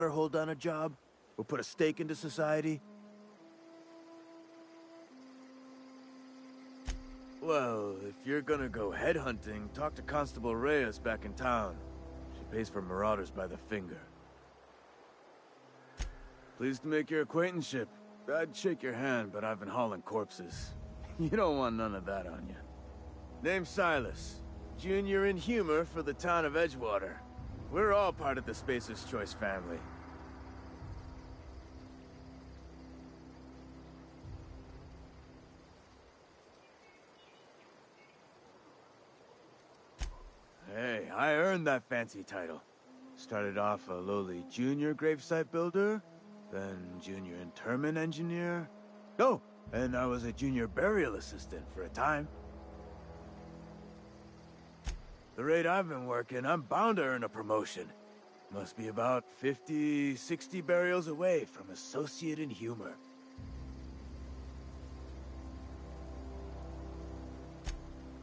or hold down a job, or put a stake into society? Well, if you're gonna go headhunting, talk to Constable Reyes back in town. She pays for marauders by the finger. Pleased to make your acquaintanceship. I'd shake your hand, but I've been hauling corpses. You don't want none of that on you. Name's Silas. Junior in humor for the town of Edgewater. We're all part of the Spacer's Choice family. Hey, I earned that fancy title. Started off a lowly junior gravesite builder, then junior interment engineer. Oh, and I was a junior burial assistant for a time. The rate I've been working, I'm bound to earn a promotion. Must be about 50, 60 burials away from associate in humor.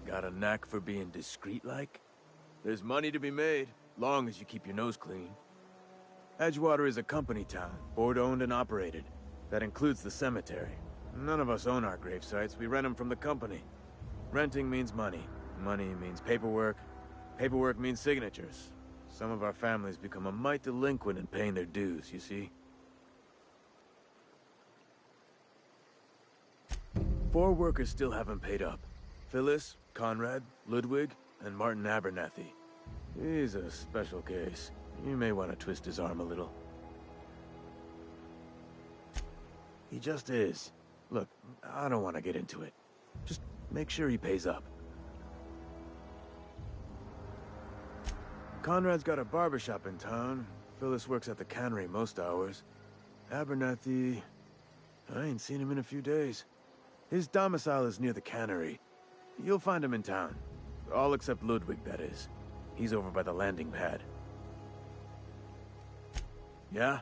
Got a knack for being discreet-like? There's money to be made, long as you keep your nose clean. Edgewater is a company town, board-owned and operated. That includes the cemetery. None of us own our grave sites, we rent them from the company. Renting means money. Money means paperwork. Paperwork means signatures. Some of our families become a mite delinquent in paying their dues, you see? 4 workers still haven't paid up. Phyllis, Conrad, Ludwig, and Martin Abernathy. He's a special case. You may want to twist his arm a little. He just is. Look, I don't want to get into it. Just make sure he pays up. Conrad's got a barbershop in town. Phyllis works at the cannery most hours. Abernathy... I ain't seen him in a few days. His domicile is near the cannery. You'll find him in town. All except Ludwig, that is. He's over by the landing pad. Yeah?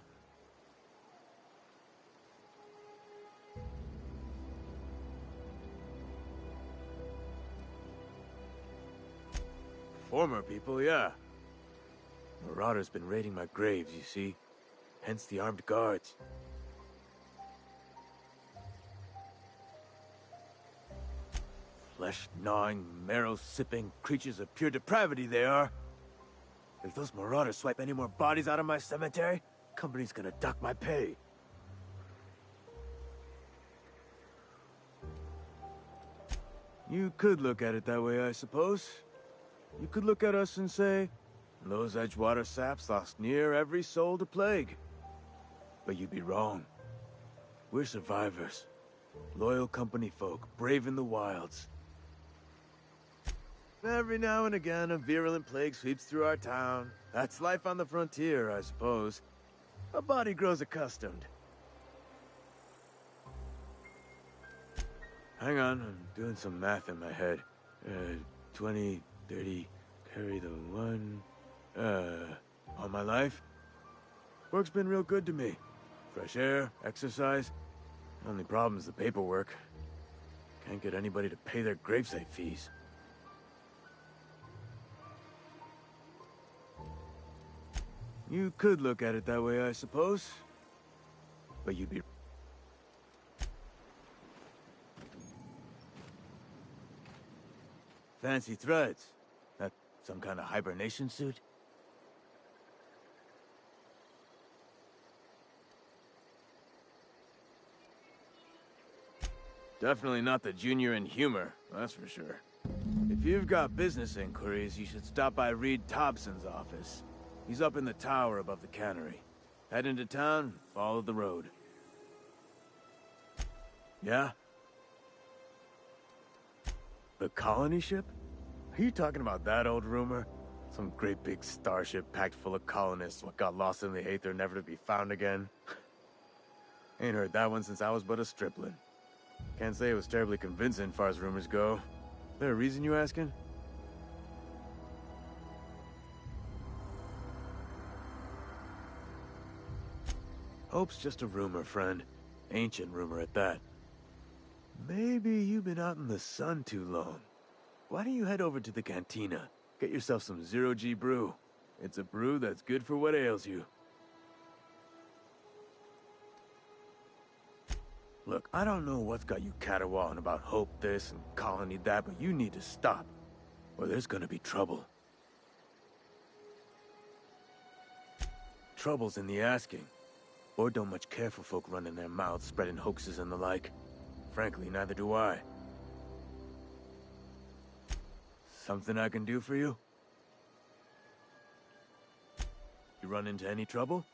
Former people, yeah. Marauders been raiding my graves, you see. Hence the armed guards. Flesh-gnawing, marrow-sipping creatures of pure depravity they are. If those marauders swipe any more bodies out of my cemetery, company's gonna dock my pay. You could look at it that way, I suppose. You could look at us and say, those Edgewater saps lost near every soul to plague. But you'd be wrong. We're survivors. Loyal company folk, brave in the wilds. Every now and again, a virulent plague sweeps through our town. That's life on the frontier, I suppose. A body grows accustomed. Hang on, I'm doing some math in my head. 20, 30, carry the 1... all my life? Work's been real good to me. Fresh air, exercise. Only problem is the paperwork. Can't get anybody to pay their gravesite fees. You could look at it that way, I suppose. But you'd be... Fancy threads. That some kind of hibernation suit? Definitely not the junior in humor, that's for sure. If you've got business inquiries, you should stop by Reed Thompson's office. He's up in the tower above the cannery. Head into town, follow the road. Yeah? The colony ship? Are you talking about that old rumor? Some great big starship packed full of colonists what got lost in the aether never to be found again? Ain't heard that one since I was but a stripling. Can't say it was terribly convincing far as rumors go. There a reason you asking? Hope's just a rumor, friend. Ancient rumor at that. Maybe you've been out in the sun too long. Why don't you head over to the cantina? Get yourself some zero-G brew. It's a brew that's good for what ails you. Look, I don't know what's got you caterwauling about Hope this and Colony that, but you need to stop, or there's gonna be trouble. Trouble's in the asking. Board don't much care for folk running their mouths, spreading hoaxes and the like. Frankly, neither do I. Something I can do for you? You run into any trouble?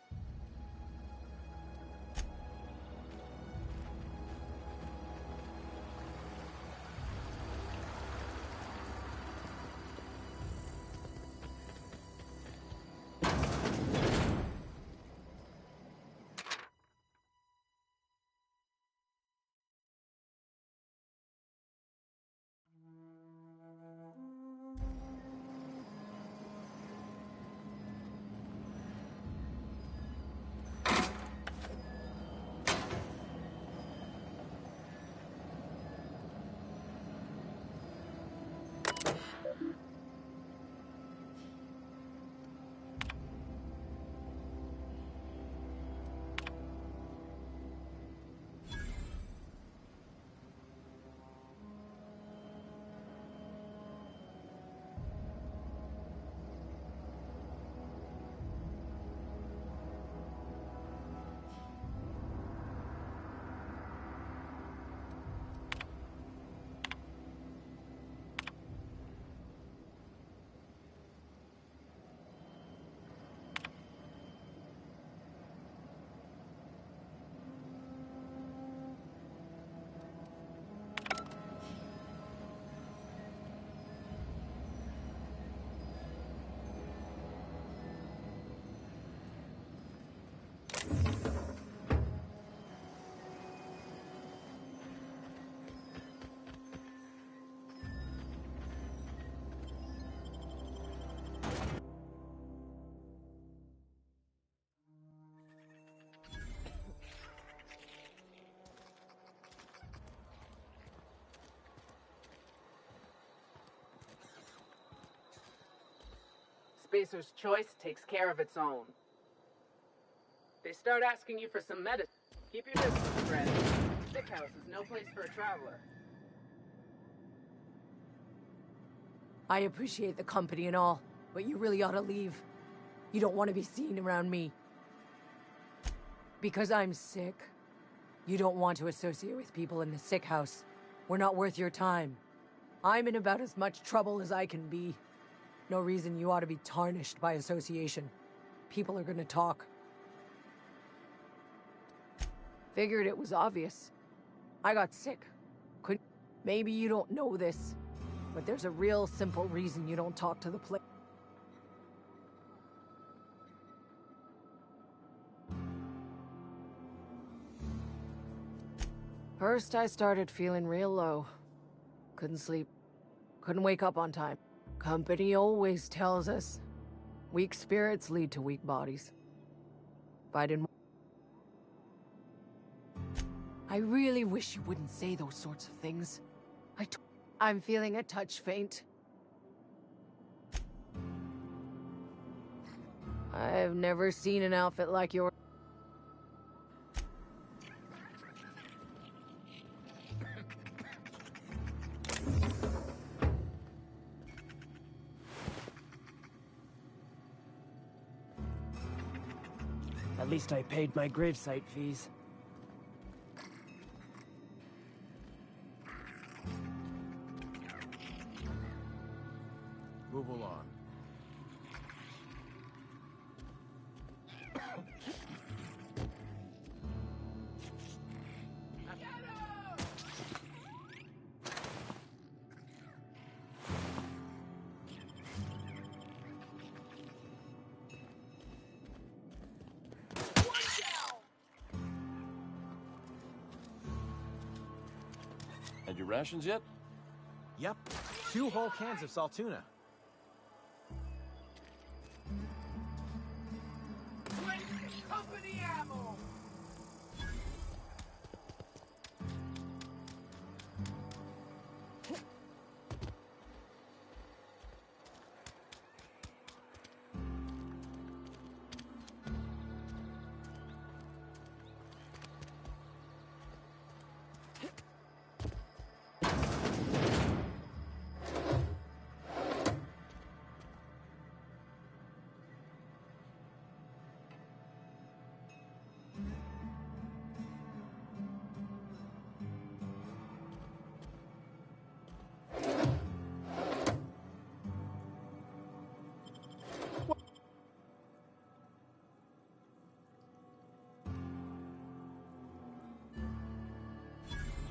Spacer's Choice takes care of its own. They start asking you for some medicine. Keep your distance, friend. Sick house is no place for a traveler. I appreciate the company and all, but you really ought to leave. You don't want to be seen around me. Because I'm sick. You don't want to associate with people in the sick house. We're not worth your time. I'm in about as much trouble as I can be. No reason you ought to be tarnished by association. People are gonna talk. Figured it was obvious. I got sick. Maybe you don't know this, but there's a real simple reason you don't talk to the place. First, I started feeling real low. Couldn't sleep. Couldn't wake up on time. Company always tells us, weak spirits lead to weak bodies. If I didn't... I really wish you wouldn't say those sorts of things. I'm feeling a touch faint. I've never seen an outfit like yours. At least I paid my gravesite fees. Move along. Had your rations yet? Yep. 2 whole cans of salt tuna. Company ammo!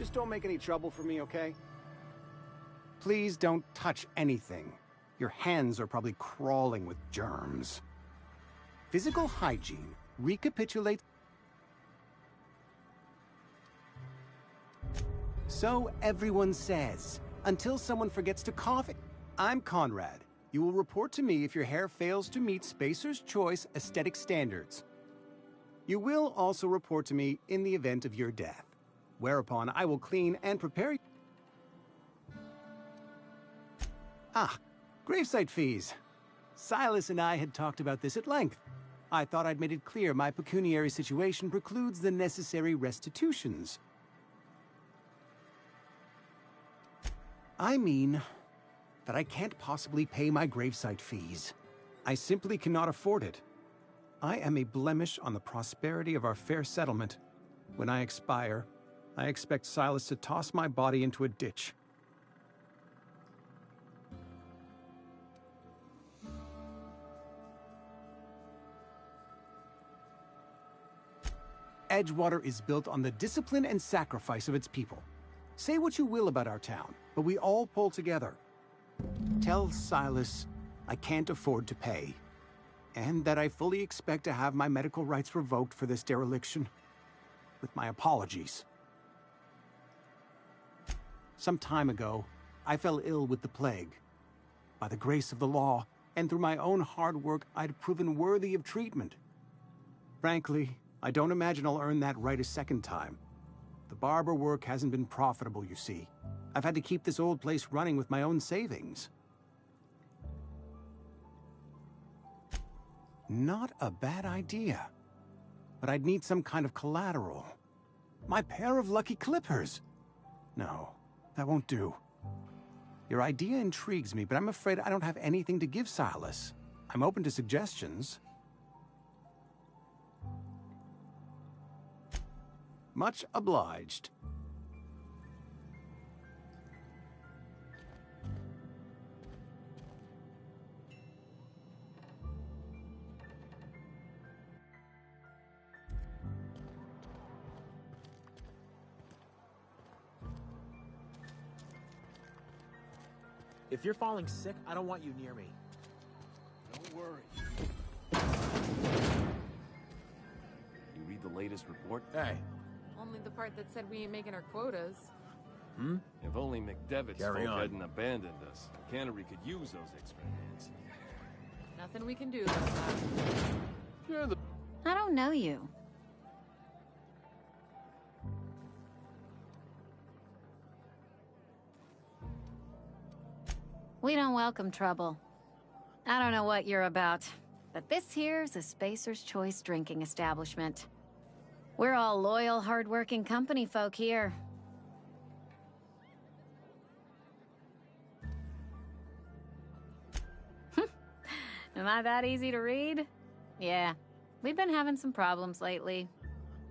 Just don't make any trouble for me, okay? Please don't touch anything. Your hands are probably crawling with germs. Physical hygiene recapitulates. So everyone says, until someone forgets to cough. I'm Conrad. You will report to me if your hair fails to meet Spacer's Choice aesthetic standards. You will also report to me in the event of your death, whereupon I will clean and prepare. Ah, gravesite fees. Silas and I had talked about this at length. I thought I'd made it clear my pecuniary situation precludes the necessary restitutions. I mean that I can't possibly pay my gravesite fees. I simply cannot afford it. I am a blemish on the prosperity of our fair settlement. When I expire, I expect Silas to toss my body into a ditch. Edgewater is built on the discipline and sacrifice of its people. Say what you will about our town, but we all pull together. Tell Silas I can't afford to pay, and that I fully expect to have my medical rights revoked for this dereliction. With my apologies. Some time ago, I fell ill with the plague. By the grace of the law, and through my own hard work, I'd proven worthy of treatment. Frankly, I don't imagine I'll earn that right a second time. The barber work hasn't been profitable, you see. I've had to keep this old place running with my own savings. Not a bad idea. But I'd need some kind of collateral. My pair of lucky clippers! No, that won't do. Your idea intrigues me, but I'm afraid I don't have anything to give Silas. I'm open to suggestions. Much obliged. If you're falling sick, I don't want you near me. Don't worry. You read the latest report? Hey, Only the part that said we ain't making our quotas. If only McDevitt's Carry folk on. hadn't abandoned us. Cannery could use those extra hands. Nothing we can do about that. You're the... I don't know you. We don't welcome trouble. I don't know what you're about, but this here's a Spacer's Choice drinking establishment. We're all loyal, hard-working company folk here. Am I that easy to read? Yeah, we've been having some problems lately.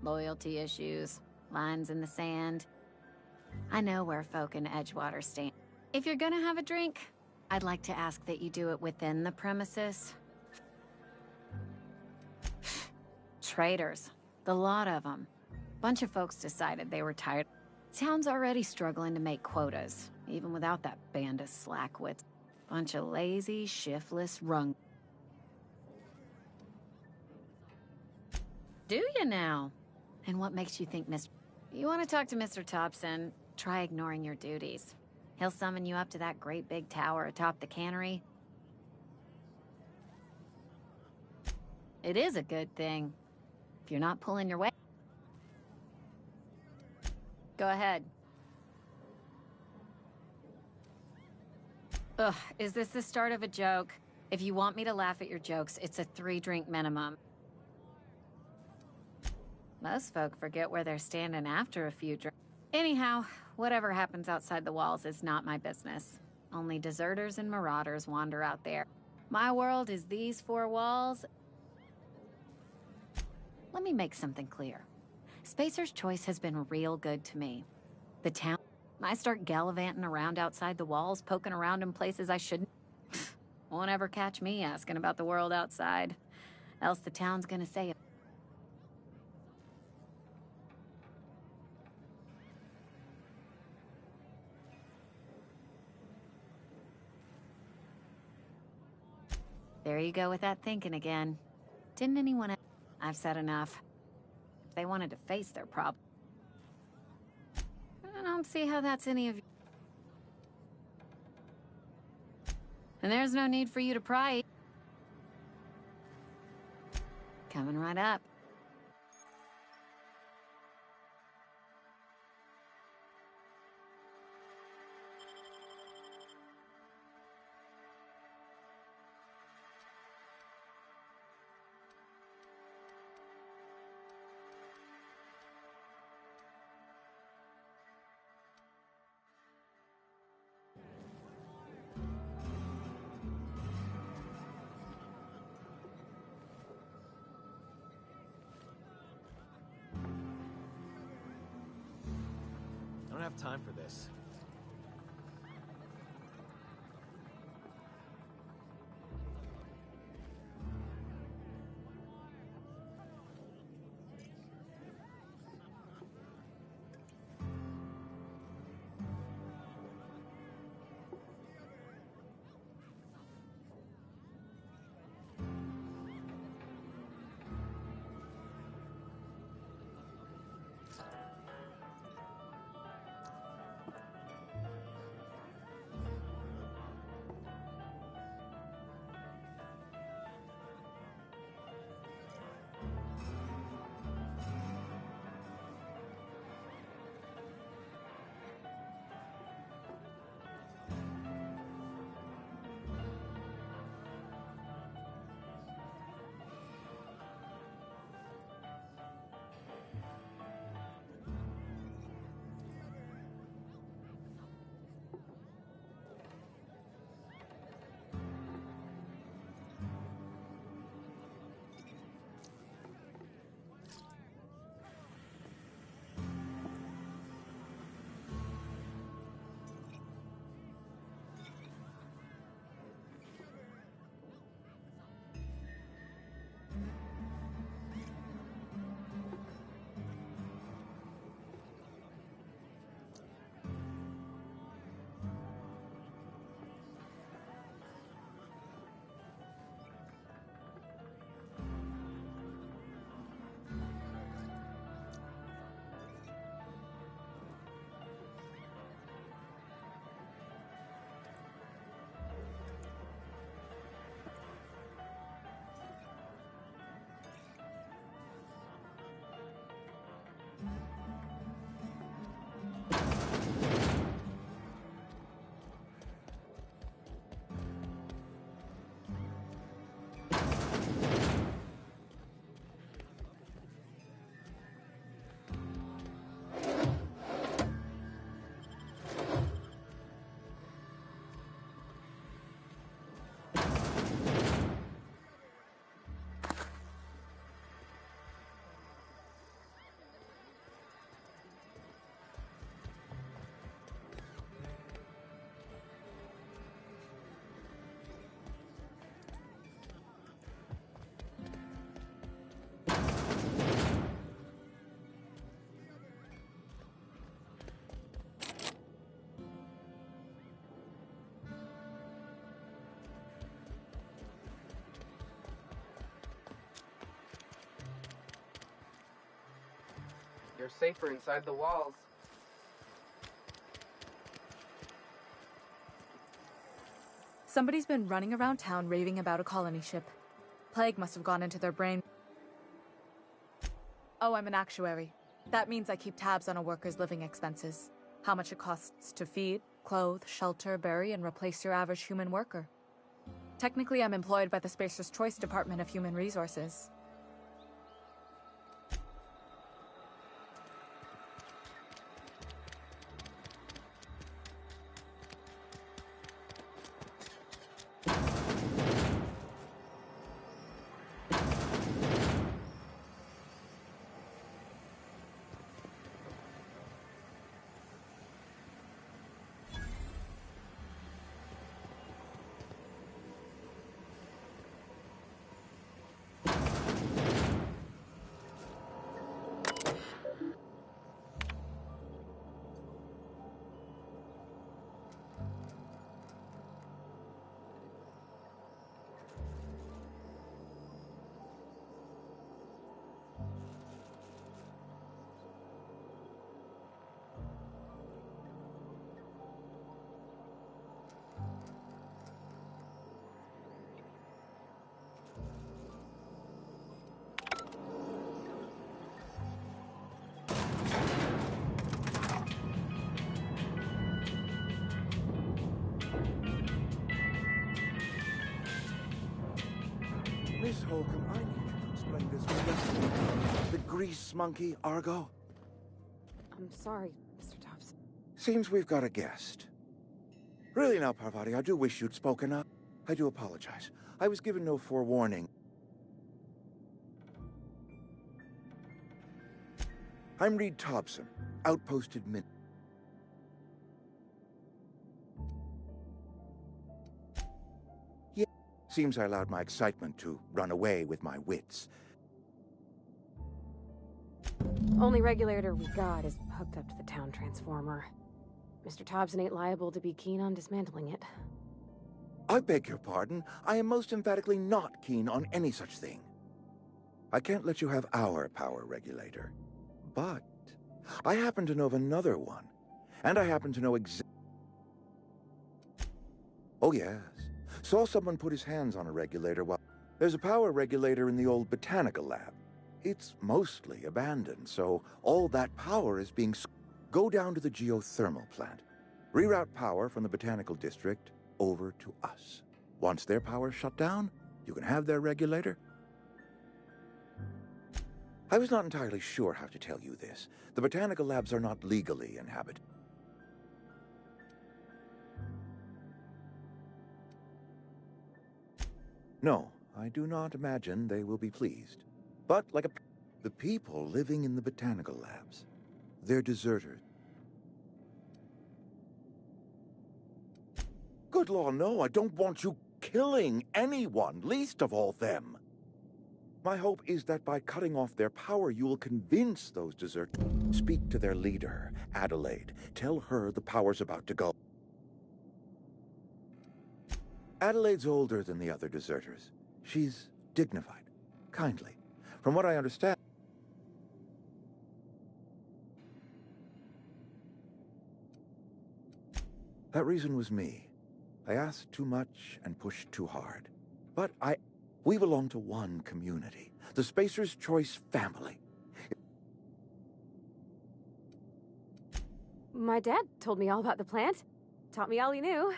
Loyalty issues, lines in the sand. I know where folk in Edgewater stand. If you're gonna have a drink, I'd like to ask that you do it within the premises. Traitors. The lot of them. Bunch of folks decided they were tired. Town's already struggling to make quotas, even without that band of slackwits. Bunch of lazy, shiftless rung. Do you now? And what makes you think You want to talk to Mr. Thompson, try ignoring your duties. He'll summon you up to that great big tower atop the cannery. It is a good thing. If you're not pulling your weight. Go ahead. Ugh, is this the start of a joke? If you want me to laugh at your jokes, it's a 3-drink minimum. Most folk forget where they're standing after a few drinks. Anyhow, whatever happens outside the walls is not my business. Only deserters and marauders wander out there. My world is these 4 walls. Let me make something clear. Spacer's Choice has been real good to me. The town... I start gallivanting around outside the walls, poking around in places I shouldn't. Won't ever catch me asking about the world outside. Else the town's gonna say... There you go with that thinking again. Didn't anyone... I've said enough. If they wanted to face their problem... I don't see how that's any of you. And there's no need for you to pry. Coming right up. I don't have time for this. You're safer inside the walls. Somebody's been running around town raving about a colony ship. Plague must have gone into their brain. Oh, I'm an actuary. That means I keep tabs on a worker's living expenses. How much it costs to feed, clothe, shelter, bury, and replace your average human worker. Technically, I'm employed by the Spacer's Choice Department of Human Resources. Miss Holcomb, I need you to explain this with the grease monkey, Argo. I'm sorry, Mr. Thompson. Seems we've got a guest. Really now, Parvati, I do wish you'd spoken up. I do apologize. I was given no forewarning. I'm Reed Thompson, outpost admin. Yeah, seems I allowed my excitement to run away with my wits. Only regulator we got is hooked up to the town transformer. Mr. Thompson ain't liable to be keen on dismantling it. I beg your pardon. I am most emphatically not keen on any such thing. I can't let you have our power regulator. But I happen to know of another one. And I happen to know Oh, yes. Saw someone put his hands on a regulator while... There's a power regulator in the old botanical lab. It's mostly abandoned, so all that power is being... Go down to the geothermal plant. Reroute power from the botanical district over to us. Once their power's shut down, you can have their regulator. I was not entirely sure how to tell you this. The botanical labs are not legally inhabited. No, I do not imagine they will be pleased. But the people living in the botanical labs, they're deserters. Good law, no, I don't want you killing anyone, least of all them. My hope is that by cutting off their power, you will convince those deserters. Speak to their leader, Adelaide. Tell her the power's about to go. Adelaide's older than the other deserters. She's dignified, kindly. From what I understand... That reason was me. I asked too much and pushed too hard. But we belong to one community, the Spacer's Choice family. My dad told me all about the plant. Taught me all he knew.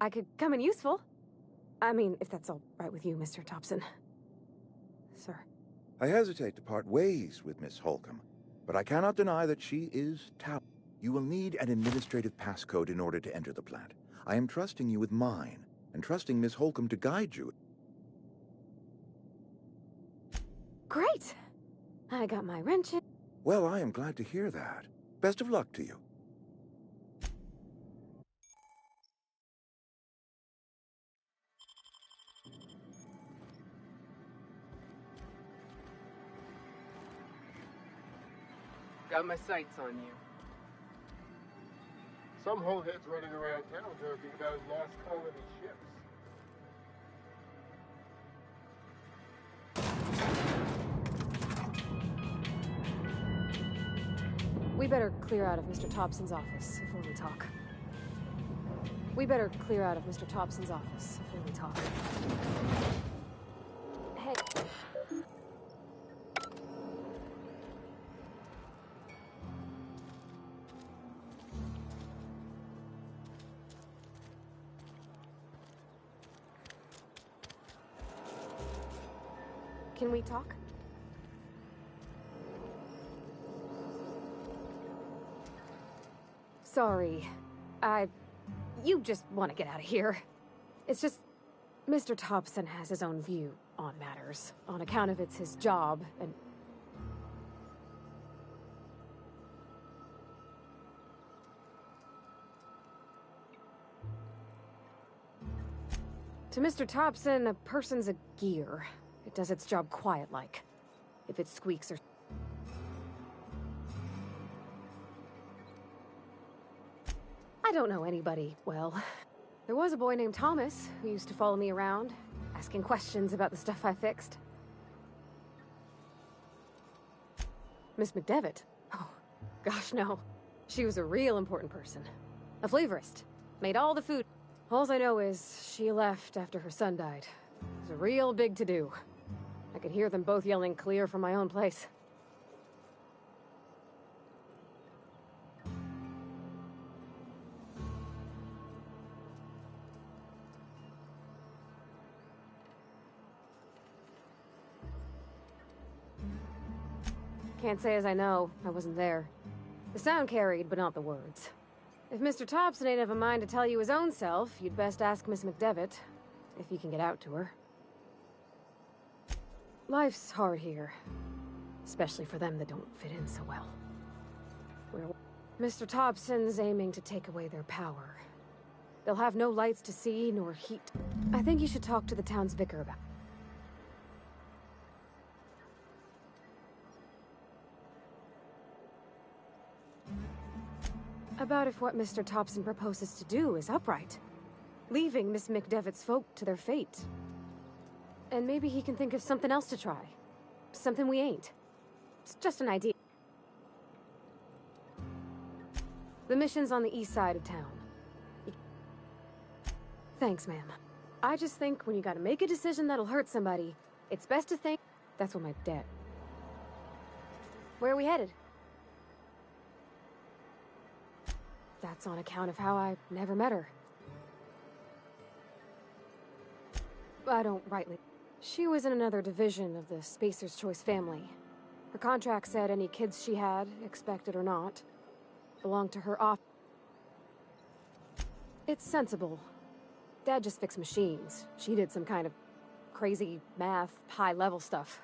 I could come in useful. I mean, if that's all right with you, Mr. Thompson. Sir. I hesitate to part ways with Miss Holcomb, but I cannot deny that she is talented. You will need an administrative passcode in order to enter the plant. I am trusting you with mine, and trusting Miss Holcomb to guide you. Great! I got my wrenches. Well, I am glad to hear that. Best of luck to you. Got my sights on you. Some holehead's running around town joking about lost colony ships. We better clear out of Mr. Thompson's office before we talk. We better clear out of Mr. Thompson's office before we talk. Hey. Can we talk? Sorry. You just want to get out of here. It's just... Mr. Thompson has his own view on matters. On account of it's his job, and... To Mr. Thompson, a person's a gear. It does its job quiet-like. If it squeaks or... I don't know anybody well. There was a boy named Thomas who used to follow me around, asking questions about the stuff I fixed. Miss McDevitt? Oh, gosh, no. She was a real important person. A flavorist. Made all the food. All I know is she left after her son died. It was a real big to-do. I could hear them both yelling clear from my own place. Can't say as I know. I wasn't there. The sound carried, but not the words. If Mr. Thompson ain't of a mind to tell you his own self, you'd best ask Miss McDevitt, if you can get out to her. Life's hard here, especially for them that don't fit in so well. Mr. Thompson's aiming to take away their power. They'll have no lights to see, nor heat. I think you should talk to the town's vicar about it. About if what Mr. Thompson proposes to do is upright. Leaving Miss McDevitt's folk to their fate. And maybe he can think of something else to try. Something we ain't. It's just an idea. The mission's on the east side of town. Thanks, ma'am. I just think when you gotta make a decision that'll hurt somebody, it's best to think that's what my dad... Where are we headed? That's on account of how I never met her. I don't rightly... She was in another division of the Spacer's Choice family. Her contract said any kids she had, expected or not, belonged to her off... It's sensible. Dad just fixed machines. She did some kind of crazy math, high-level stuff.